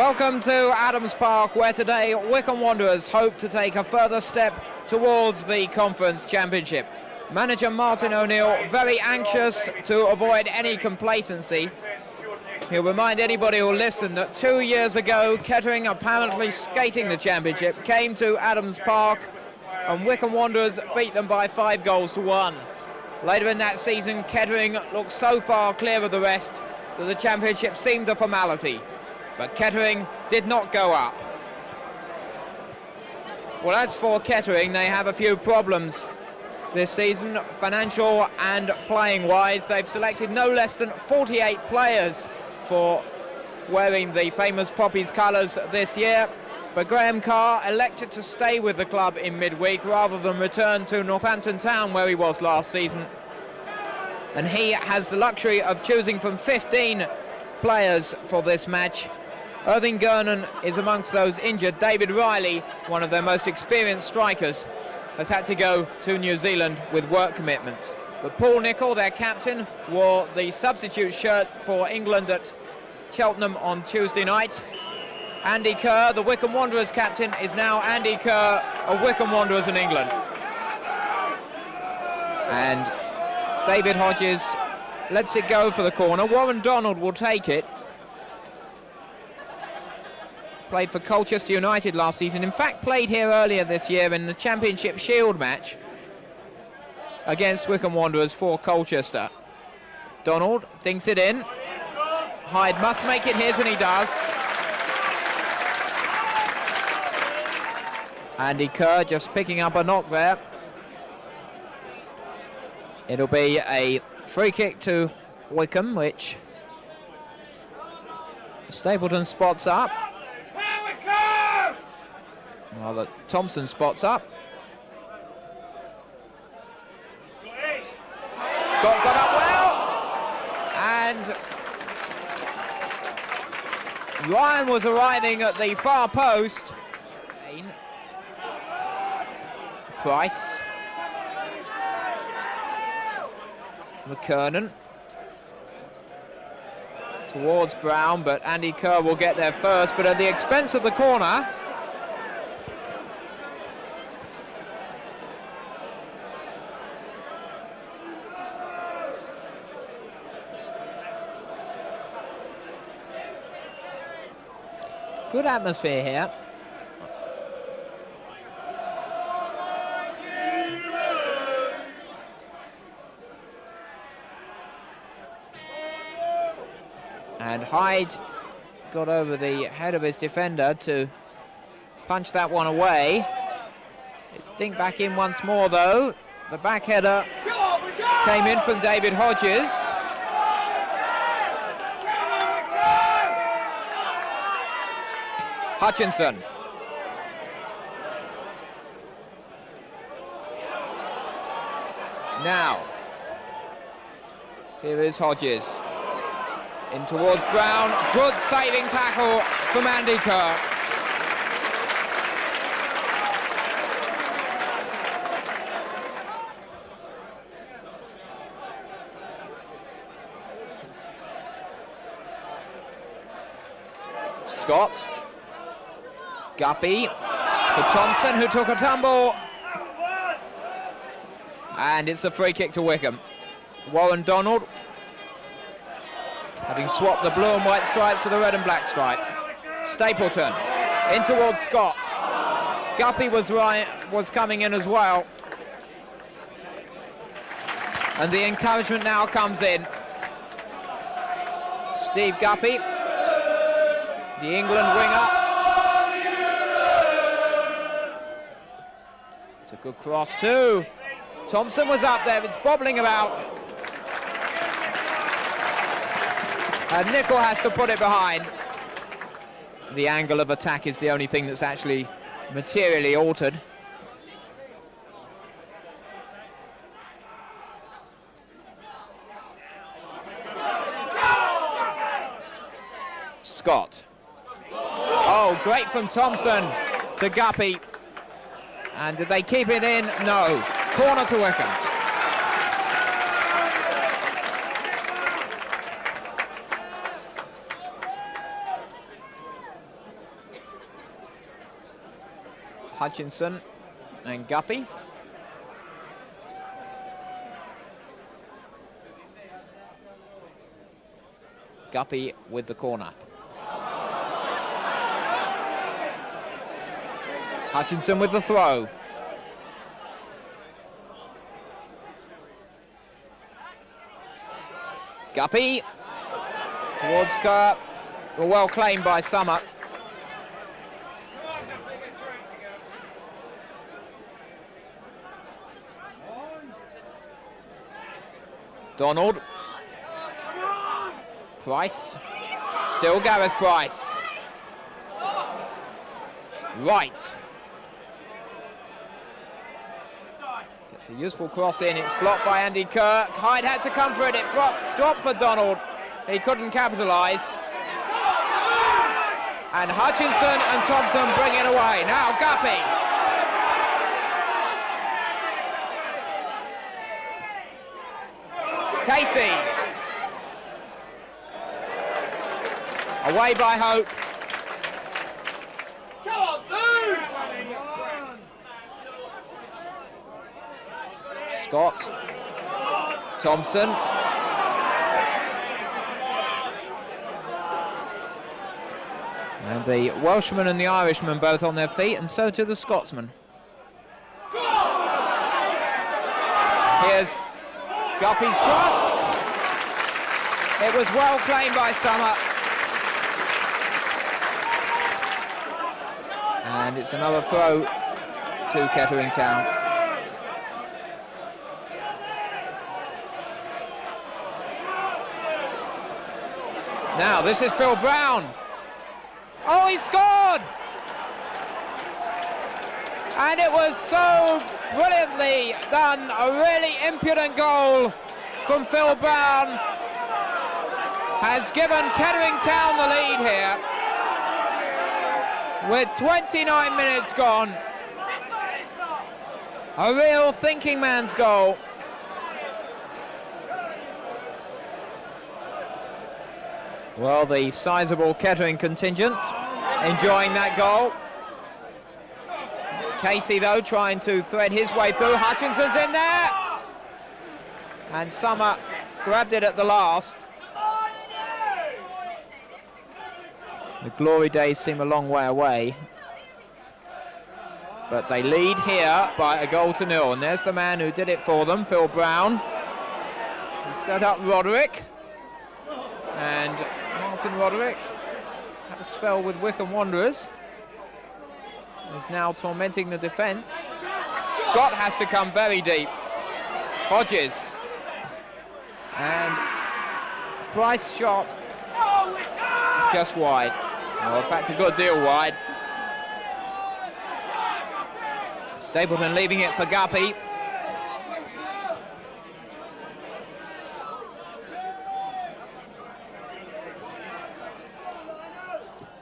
Welcome to Adams Park, where today Wycombe Wanderers hope to take a further step towards the Conference Championship. Manager Martin O'Neill very anxious to avoid any complacency. He'll remind anybody who'll listen that 2 years ago, Kettering, apparently skating the championship, came to Adams Park and Wycombe Wanderers beat them by 5-1. Later in that season, Kettering looked so far clear of the rest that the championship seemed a formality. But Kettering did not go up. Well, as for Kettering, they have a few problems this season, financial and playing-wise. They've selected no less than 48 players for wearing the famous Poppies colours this year. But Carr elected to stay with the club in midweek rather than return to Northampton Town, where he was last season. And he has the luxury of choosing from 15 players for this match. Irving Gernon is amongst those injured. David Riley, one of their most experienced strikers, has had to go to New Zealand with work commitments. But Paul Nicol, their captain, wore the substitute shirt for England at Cheltenham on Tuesday night. Andy Kerr, the Wycombe Wanderers captain, is now Andy Kerr of Wycombe Wanderers in England. And David Hodges lets it go for the corner. Warren Donald will take it. Played for Colchester United last season. In fact, played here earlier this year in the Championship Shield match against Wycombe Wanderers for Colchester. Donald thinks it in. Hyde must make it his, and he does. Andy Kerr just picking up a knock there. It'll be a free kick to Wycombe, which Stapleton spots up. Well, that Thompson spots up. Scott got up well, and Ryan was arriving at the far post. Price. McKernan towards Brown, but Andy Kerr will get there first, but at the expense of the corner. Good atmosphere here. And Hyde got over the head of his defender to punch that one away. It's dinked back in once more though. The back header came in from David Hodges. Hutchinson. Now, here is Hodges. In towards Brown. Good saving tackle from Andy Kerr. Scott. Guppy for Thompson, who took a tumble. And it's a free kick to Wycombe. Warren Donald, having swapped the blue and white stripes for the red and black stripes. Stapleton in towards Scott. Guppy was coming in as well. And the encouragement now comes in. Steve Guppy, the England winger. It's a good cross too. Thompson was up there, it's bobbling about. And Nicol has to put it behind. The angle of attack is the only thing that's actually materially altered. Scott. Oh, great from Thompson to Guppy. And did they keep it in? No. Corner to Wycombe. Hutchinson and Guppy. Guppy with the corner. Hutchinson with the throw. Guppy towards Carr. Well claimed by Summer. Donald. Price. Still Gareth Price. Right. Gets a useful cross in. It's blocked by Andy Kirk. Hyde had to come for it. It dropped for Donald. He couldn't capitalise. And Hutchinson and Thompson bring it away. Now Guppy. Casey. Away by Hope. Come on, dude! Scott. Thompson. And the Welshman and the Irishman both on their feet, and so too the Scotsman. Here's Guppy's cross. It was well claimed by Summer. And it's another throw to Kettering Town. Now this is Phil Brown. Oh, he scored! And it was so brilliantly done. A really impudent goal from Phil Brown has given Kettering Town the lead here with 29 minutes gone. A real thinking man's goal. Well, the sizable Kettering contingent enjoying that goal. Casey, though, trying to thread his way through. Hutchinson's in there. And Summer grabbed it at the last. The glory days seem a long way away. But they lead here by 1-0. And there's the man who did it for them, Phil Brown. He set up Roderick. And Martin Roderick had a spell with Wycombe Wanderers. Is now tormenting the defence. Scott has to come very deep. Hodges. And Price shot just wide. Well, in fact, a good deal wide. Stapleton leaving it for Guppy.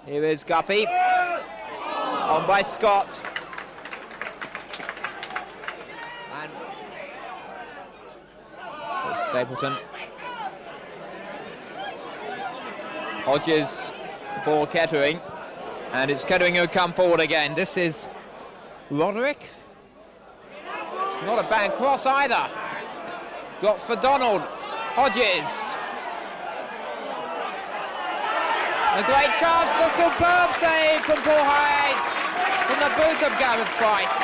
Here is Guppy. On by Scott. And there's Stapleton. Hodges for Kettering. And it's Kettering who come forward again. This is Roderick. It's not a bad cross either. Drops for Donald. Hodges. A great chance, a superb save from Paul Hyde from the boot of Gareth Price.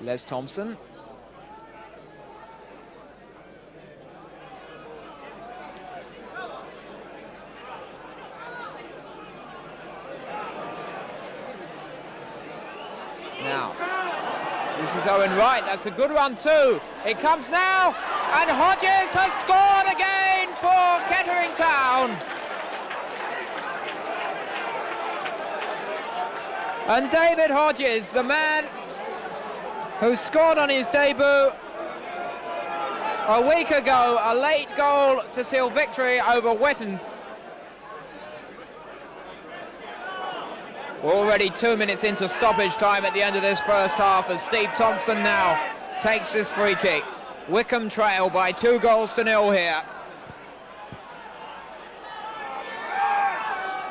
Les Thompson. Now, this is Owen Wright. That's a good run too. It comes now, and Hodges has scored again for Kettering Town. And David Hodges, the man who scored on his debut a week ago, a late goal to seal victory over Witten. We're already 2 minutes into stoppage time at the end of this first half as Steve Thompson now takes this free kick. Wycombe trail by 2-0 here.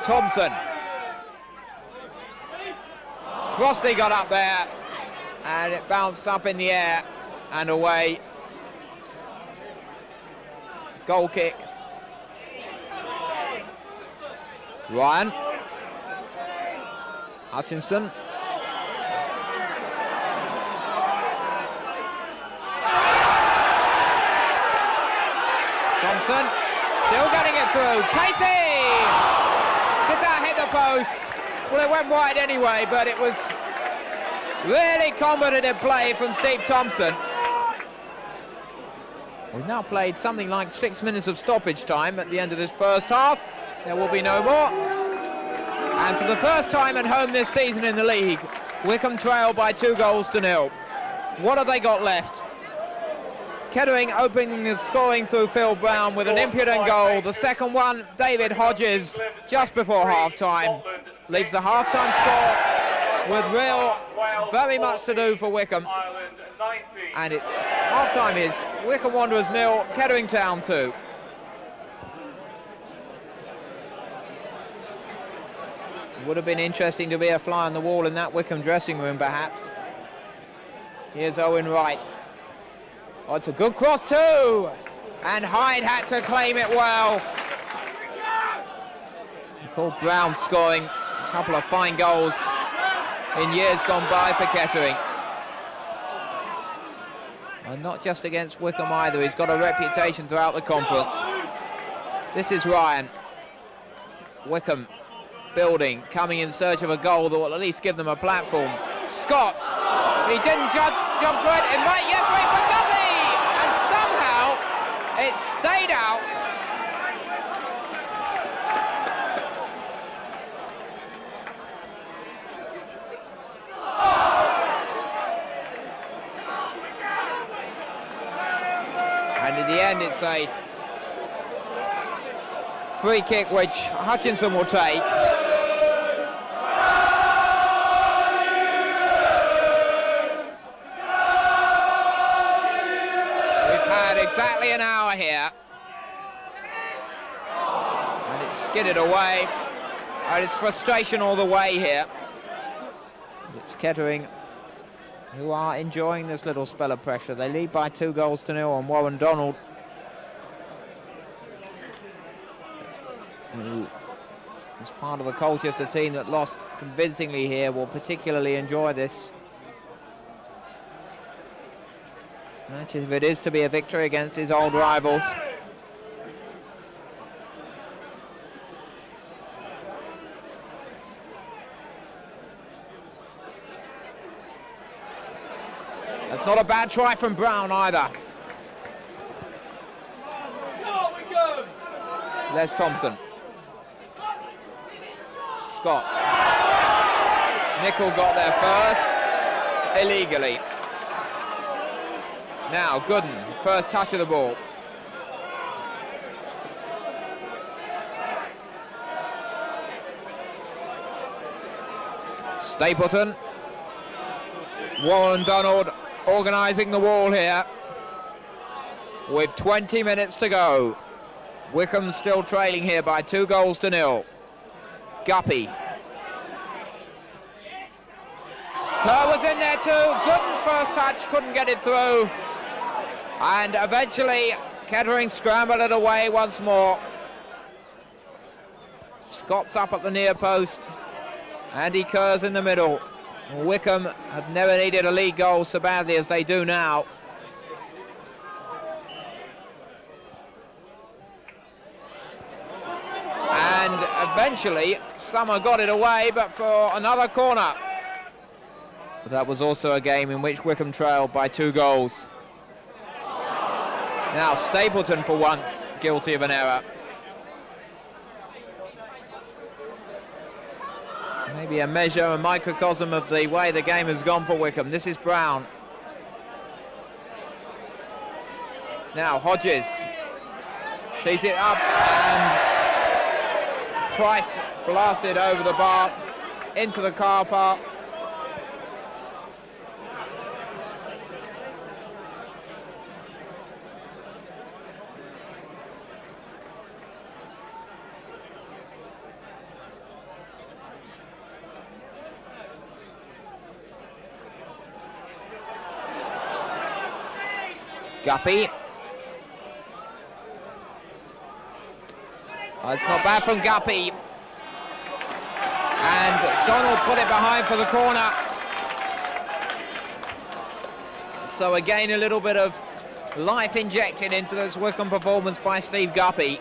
Thompson. Crossley got up there and it bounced up in the air and away. Goal kick. Ryan. Hutchinson. Thompson. Still getting it through. Casey! Did that hit the post? Well, it went wide anyway, but it was really competent play from Steve Thompson. We've now played something like 6 minutes of stoppage time at the end of this first half. There will be no more. And for the first time at home this season in the league, Wycombe trail by 2-0. What have they got left? Kettering opening the scoring through Phil Brown with an impudent goal. The second one, David Hodges, just before half-time. Leaves the half-time score with very much to do for Wycombe. And it's half-time is Wycombe Wanderers 0, Kettering Town 2. Would have been interesting to be a fly on the wall in that Wycombe dressing room, perhaps. Here's Owen Wright. Oh, it's a good cross too, and Hyde had to claim it well. Paul Brown scoring a couple of fine goals in years gone by for Kettering. And not just against Wycombe either, he's got a reputation throughout the conference. This is Ryan. Wycombe building, coming in search of a goal that will at least give them a platform. Scott, he didn't jump for it, it might yet break for Guppy! And somehow it stayed out. And in the end it's a free kick which Hutchinson will take. Exactly an hour here, and it's skidded away, and it's frustration all the way here. It's Kettering who are enjoying this little spell of pressure. They lead by 2-0 on Warren Donald, who is part of the Colchester team that lost convincingly here, will particularly enjoy this match if it is to be a victory against his old rivals. That's not a bad try from Brown either. Les Thompson. Scott. Nicol got there first, illegally. Now Gooden, his first touch of the ball. Stapleton. Warren Donald organising the wall here with 20 minutes to go. Wycombe still trailing here by 2-0. Guppy. Carr was in there too. Gooden's first touch couldn't get it through. And eventually Kettering scrambled it away once more. Scott's up at the near post. Andy Kerr's in the middle. Wycombe have never needed a league goal so badly as they do now. And eventually Summer got it away, but for another corner. But that was also a game in which Wycombe trailed by 2 goals. Now Stapleton for once guilty of an error. Maybe a measure, a microcosm of the way the game has gone for Wycombe. This is Brown. Now Hodges sees it up and Price blasted over the bar into the car park. Guppy. Oh, it's not bad from Guppy. And Donald put it behind for the corner. So again, a little bit of life injected into this Wycombe performance by Steve Guppy.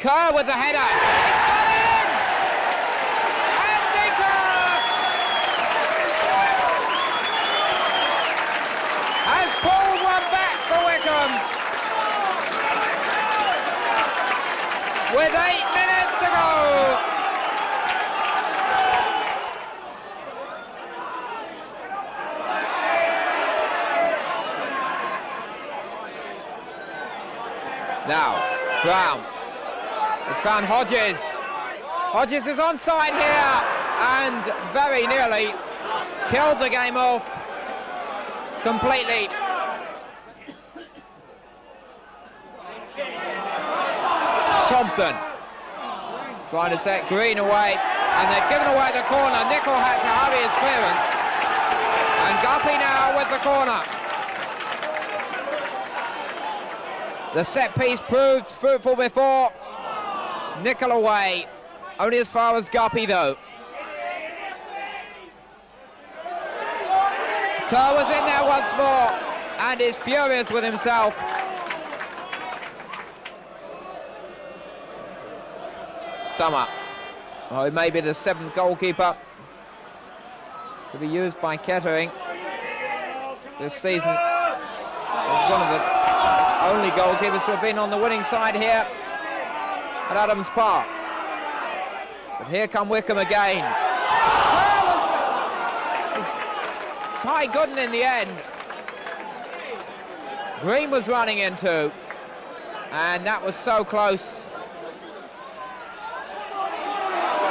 Carr with the header. It's gone in! And Nicholl has pulled one back for Wycombe. With 8 minutes to go. Now, Brown. It's found Hodges. Hodges is onside here and very nearly killed the game off completely. Thompson trying to set Green away, and they've given away the corner. Nicholl had to hurry his clearance, and Guppy now with the corner. The set piece proved fruitful before. Nicholl away, only as far as Guppy though. Carr was in there once more and is furious with himself. Summer, oh, he may be the 7th goalkeeper to be used by Kettering this season. He's one of the only goalkeepers to have been on the winning side here at Adams Park. But here come Wycombe again. Was quite good in the end. Green was running into, and that was so close.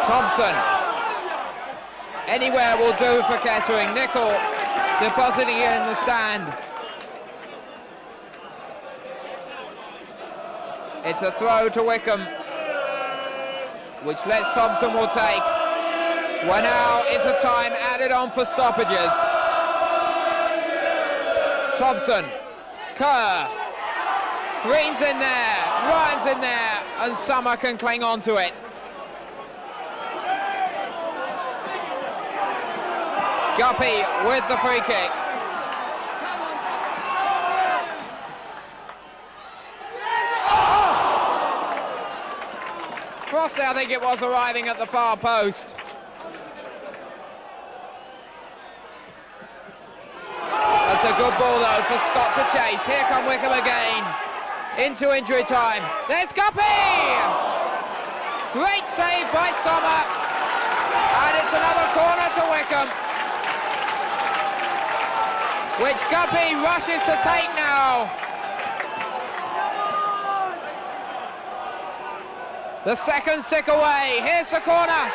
Thompson. Anywhere will do for Kettering. Nicholl depositing it in the stand. It's a throw to Wycombe, which Les Thompson will take. We're now into time added on for stoppages. Thompson, Kerr, Green's in there, Ryan's in there, and Summer can cling on to it. Guppy with the free kick. Crossley, I think it was, arriving at the far post. That's a good ball though for Scott to chase. Here come Wycombe again into injury time. There's Guppy! Great save by Summer, and it's another corner to Wycombe, which Guppy rushes to take now. The seconds tick away. Here's the corner.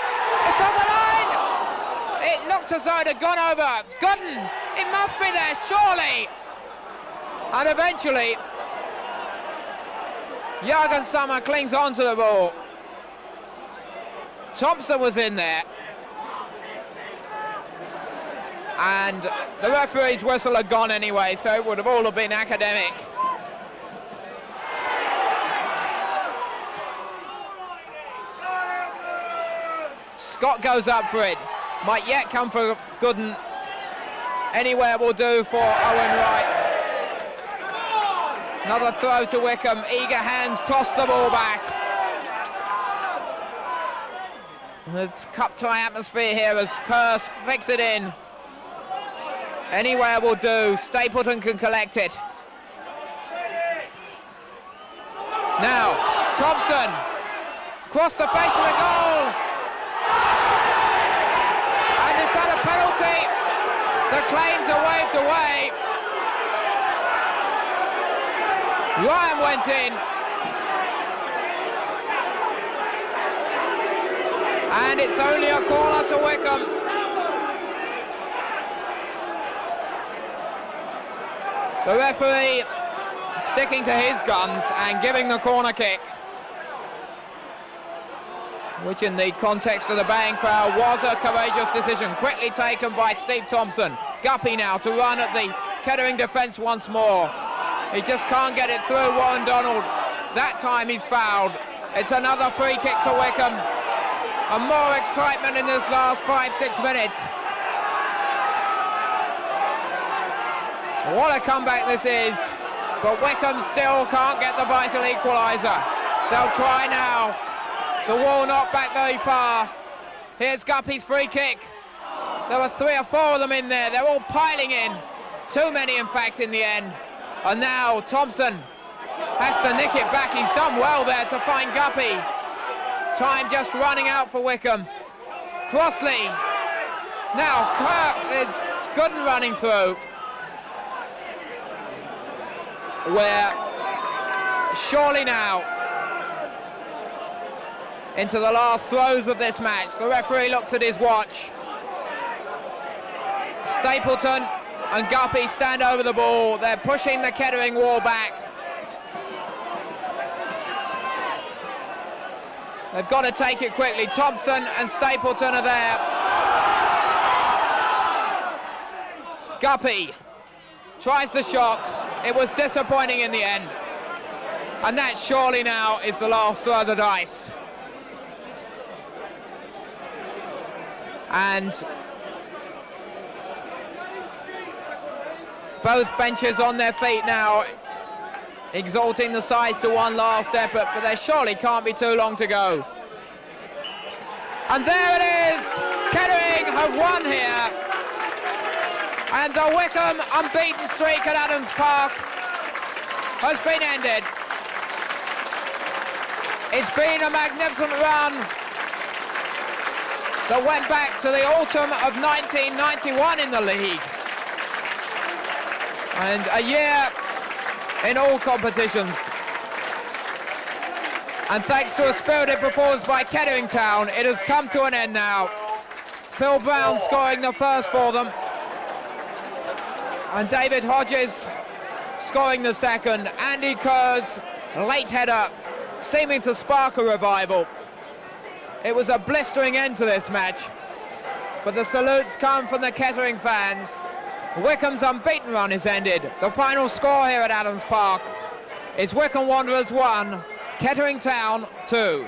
It's on the line. It looked as though it had gone over. Gooden, it must be there, surely. And eventually, Jürgen Summer clings onto the ball. Thompson was in there. And the referee's whistle had gone anyway, so it would have all been academic. Scott goes up for it. Might yet come for Gooden. Anywhere will do for Owen Wright. Another throw to Wycombe. Eager hands toss the ball back. There's cup tie atmosphere here as Kerr flicks it in. Anywhere will do. Stapleton can collect it. Now, Thompson. Across the face of the goal. And is that a penalty? The claims are waved away. Ryan went in. And it's only a corner to Wycombe. The referee sticking to his guns and giving the corner kick, which in the context of the baying crowd was a courageous decision, quickly taken by Steve Thompson. Guppy now to run at the Kettering defence once more. He just can't get it through Warren Donald. That time he's fouled. It's another free kick to Wycombe. And more excitement in this last 5-6 minutes. What a comeback this is. But Wycombe still can't get the vital equaliser. They'll try now. The wall not back very far. Here's Guppy's free kick. There were 3 or 4 of them in there. They're all piling in. Too many, in fact, in the end. And now Thompson has to nick it back. He's done well there to find Guppy. Time just running out for Wycombe. Crossley. Now Carr is good and running through. Where surely now into the last throes of this match. The referee looks at his watch. Stapleton and Guppy stand over the ball. They're pushing the Kettering wall back. They've got to take it quickly. Thompson and Stapleton are there. Guppy tries the shot. It was disappointing in the end. And that surely now is the last throw of the dice. And both benches on their feet now, exalting the sides to one last effort, but there surely can't be too long to go. And there it is! Kettering have won here. And the Wycombe unbeaten streak at Adams Park has been ended. It's been a magnificent run that went back to the autumn of 1991 in the league. And a year in all competitions. And thanks to a spirited performance by Kettering Town, it has come to an end now. Phil Brown scoring the first for them. And David Hodges scoring the second. Andy Kerr's late header seeming to spark a revival. It was a blistering end to this match, but the salutes come from the Kettering fans. Wycombe's unbeaten run is ended. The final score here at Adams Park is Wycombe Wanderers 1, Kettering Town 2.